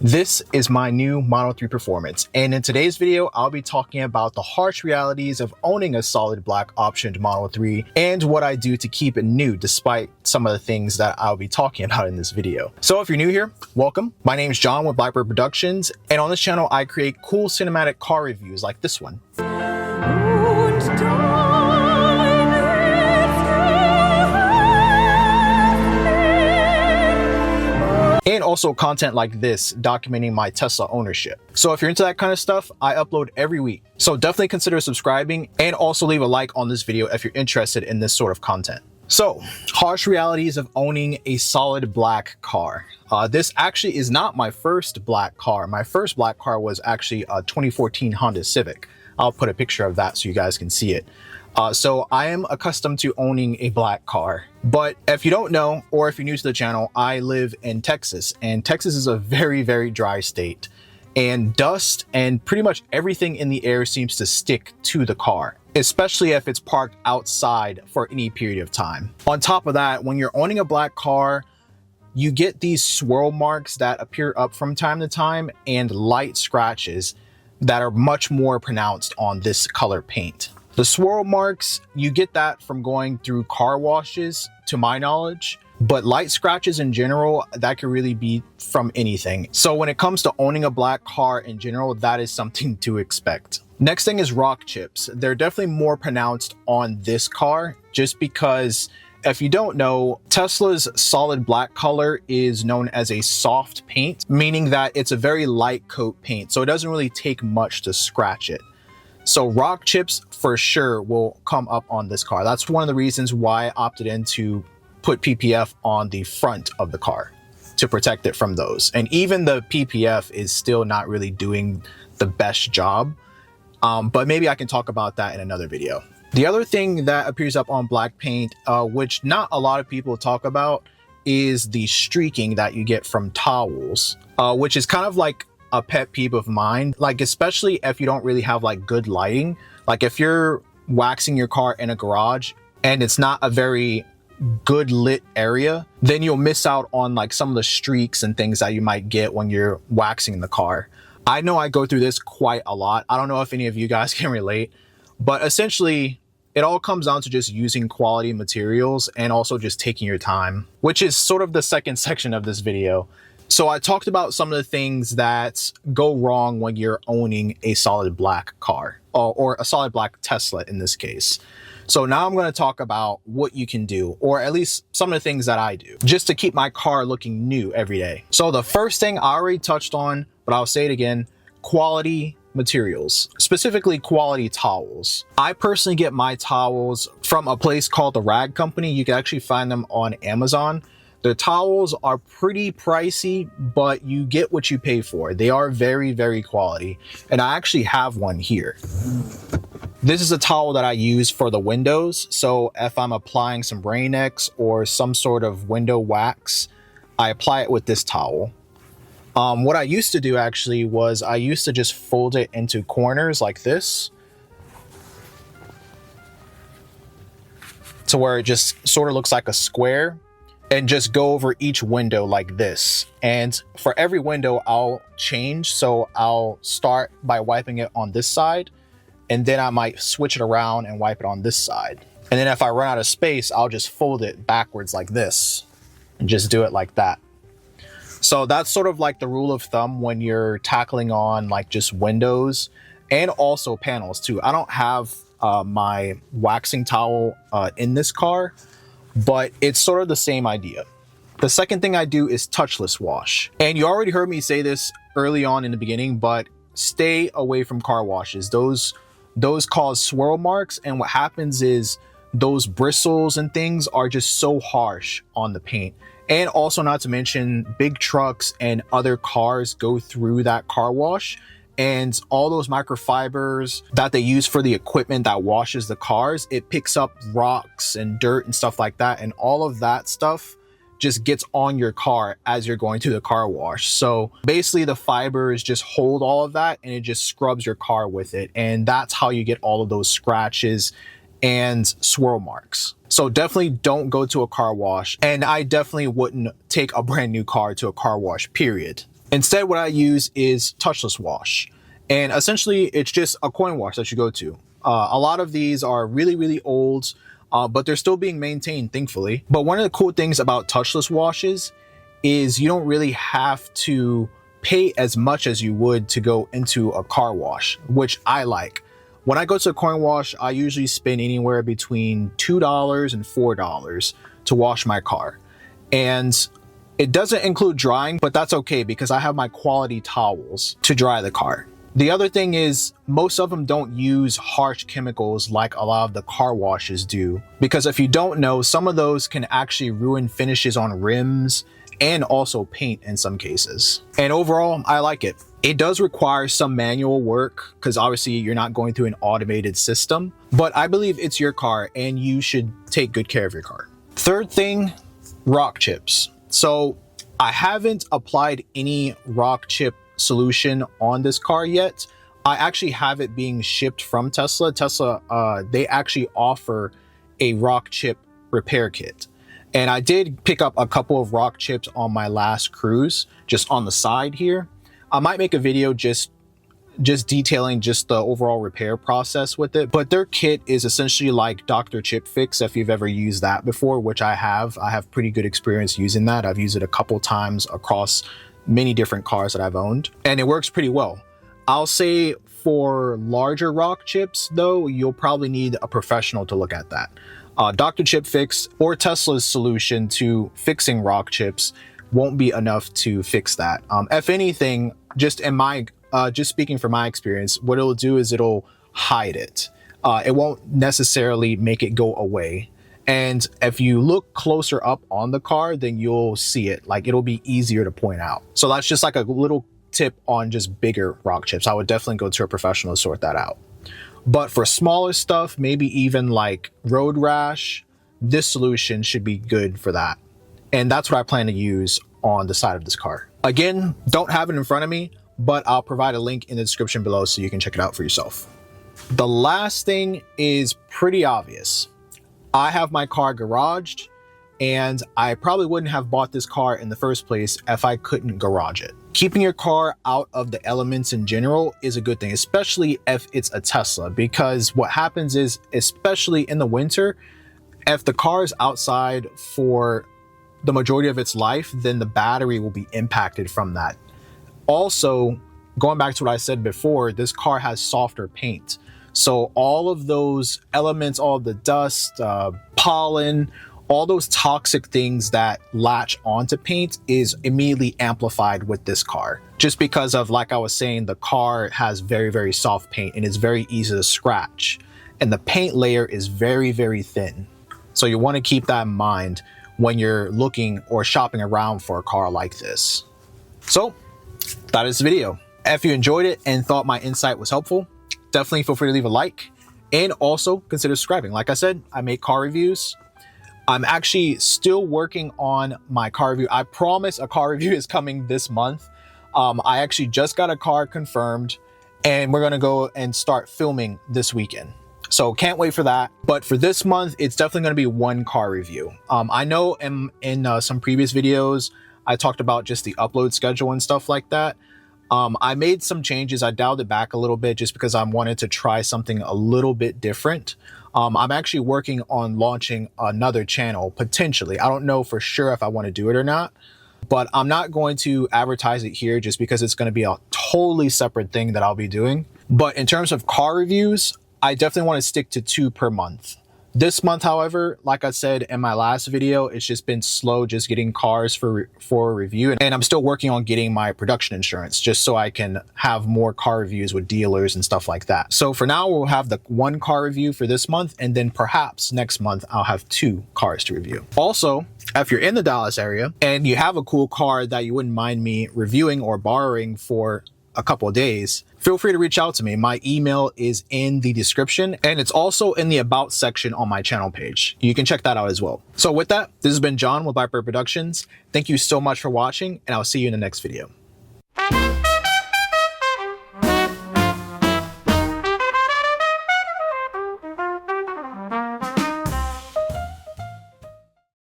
This is my new Model 3 Performance, and in today's video, I'll be talking about the harsh realities of owning a solid black optioned Model 3 and what I do to keep it new despite some of the things that I'll be talking about in this video. So if you're new here, welcome. My name is John with Blackbird Productions, and on this channel, I create cool cinematic car reviews like this one. And also content like this, documenting my Tesla ownership. So if you're into that kind of stuff, I upload every week. So definitely consider subscribing and also leave a like on this video if you're interested in this sort of content. So, harsh realities of owning a solid black car. This actually is not my first black car. My first black car was actually a 2014 Honda Civic. I'll put a picture of that so you guys can see it. So I am accustomed to owning a black car, but if you don't know, or if you're new to the channel, I live in Texas, and Texas is a very, very dry state, and dust and pretty much everything in the air seems to stick to the car, especially if it's parked outside for any period of time. On top of that, when you're owning a black car, you get these swirl marks that appear up from time to time and light scratches that are much more pronounced on this color paint. The swirl marks, you get that from going through car washes, to my knowledge, but light scratches in general, that could really be from anything. So when it comes to owning a black car in general, that is something to expect. Next thing is rock chips. They're definitely more pronounced on this car, just because if you don't know, Tesla's solid black color is known as a soft paint, meaning that it's a very light coat paint, so it doesn't really take much to scratch it. So rock chips for sure will come up on this car. That's one of the reasons why I opted in to put PPF on the front of the car to protect it from those. And even the PPF is still not really doing the best job, but maybe I can talk about that in another video. The other thing that appears up on black paint, which not a lot of people talk about, is the streaking that you get from towels, which is kind of like a pet peeve of mine, like especially if you don't really have like good lighting. Like if you're waxing your car in a garage and it's not a very good lit area, then you'll miss out on like some of the streaks and things that you might get when you're waxing the car. I know I go through this quite a lot. I don't know if any of you guys can relate, but essentially it all comes down to just using quality materials and also just taking your time, which is sort of the second section of this video. So I talked about some of the things that go wrong when you're owning a solid black car, or a solid black Tesla in this case. So now I'm going to talk about what you can do, or at least some of the things that I do, just to keep my car looking new every day. So the first thing I already touched on, but I'll say it again, quality materials, specifically quality towels. I personally get my towels from a place called The Rag Company. You can actually find them on Amazon. The towels are pretty pricey, but you get what you pay for. They are very, very quality. And I actually have one here. This is a towel that I use for the windows. So if I'm applying some Rain-X or some sort of window wax, I apply it with this towel. What I used to do actually was I used to just fold it into corners like this, to where it just sort of looks like a square, and just go over each window like this. And for every window I'll change. So I'll start by wiping it on this side, and then I might switch it around and wipe it on this side. And then if I run out of space, I'll just fold it backwards like this and just do it like that. So that's sort of like the rule of thumb when you're tackling on like just windows and also panels too. I don't have my waxing towel in this car, but it's sort of the same idea. The second thing I do is touchless wash. And you already heard me say this early on in the beginning, but stay away from car washes. Those cause swirl marks, and what happens is those bristles and things are just so harsh on the paint. And also, not to mention, big trucks and other cars go through that car wash, and all those microfibers that they use for the equipment that washes the cars, it picks up rocks and dirt and stuff like that, and all of that stuff just gets on your car as you're going through the car wash. So basically the fibers just hold all of that, and it just scrubs your car with it, and that's how you get all of those scratches and swirl marks. So definitely don't go to a car wash, and I definitely wouldn't take a brand new car to a car wash, period. Instead, what I use is touchless wash. And essentially, it's just a coin wash that you go to. A lot of these are really, really old, but they're still being maintained, thankfully. But one of the cool things about touchless washes is you don't really have to pay as much as you would to go into a car wash, which I like. When I go to a coin wash, I usually spend anywhere between $2 and $4 to wash my car. And it doesn't include drying, but that's okay because I have my quality towels to dry the car. The other thing is most of them don't use harsh chemicals like a lot of the car washes do, because if you don't know, some of those can actually ruin finishes on rims and also paint in some cases. And overall, I like it. It does require some manual work because obviously you're not going through an automated system, but I believe it's your car and you should take good care of your car. Third thing, rock chips. So I haven't applied any rock chip solution on this car yet. I actually have it being shipped from Tesla. They actually offer a rock chip repair kit. And I did pick up a couple of rock chips on my last cruise, just on the side here. I might make a video just detailing just the overall repair process with it. But their kit is essentially like Dr. Chip Fix, if you've ever used that before, which I have. I have pretty good experience using that. I've used it a couple times across many different cars that I've owned, and it works pretty well. I'll say for larger rock chips, though, you'll probably need a professional to look at that. Dr. Chip Fix or Tesla's solution to fixing rock chips won't be enough to fix that. If anything, just speaking from my experience, what it'll do is it'll hide it. It won't necessarily make it go away. And if you look closer up on the car, then you'll see it. Like, it'll be easier to point out. So that's just like a little tip on just bigger rock chips. I would definitely go to a professional to sort that out. But for smaller stuff, maybe even like road rash, this solution should be good for that. And that's what I plan to use on the side of this car. Again, don't have it in front of me, but I'll provide a link in the description below so you can check it out for yourself. The last thing is pretty obvious. I have my car garaged, and I probably wouldn't have bought this car in the first place if I couldn't garage it. Keeping your car out of the elements in general is a good thing, especially if it's a Tesla, because what happens is, especially in the winter, if the car is outside for the majority of its life, then the battery will be impacted from that. Also, going back to what I said before, this car has softer paint. So all of those elements, all of the dust, pollen, all those toxic things that latch onto paint is immediately amplified with this car. Just because of, like I was saying, the car has very, very soft paint and it's very easy to scratch. And the paint layer is very, very thin. So you want to keep that in mind when you're looking or shopping around for a car like this. So that is the video. If you enjoyed it and thought my insight was helpful, definitely feel free to leave a like and also consider subscribing. Like I said, I make car reviews. I'm actually still working on my car review. I promise a car review is coming this month. I actually just got a car confirmed and we're gonna go and start filming this weekend. So can't wait for that. But for this month, it's definitely gonna be one car review. I know in some previous videos, I talked about just the upload schedule and stuff like that. I made some changes. I dialed it back a little bit just because I wanted to try something a little bit different. I'm actually working on launching another channel, potentially. I don't know for sure if I want to do it or not, but I'm not going to advertise it here just because it's going to be a totally separate thing that I'll be doing. But in terms of car reviews, I definitely want to stick to 2 per month. This month, however, like I said in my last video, it's just been slow just getting cars for review. And I'm still working on getting my production insurance just so I can have more car reviews with dealers and stuff like that. So for now, we'll have the 1 car review for this month. And then perhaps next month, I'll have 2 cars to review. Also, if you're in the Dallas area and you have a cool car that you wouldn't mind me reviewing or borrowing for a couple of days, feel free to reach out to me. My email is in the description and it's also in the about section on my channel page. You can check that out as well. So with that, this has been John with Blackbird Productions. Thank you so much for watching and I'll see you in the next video.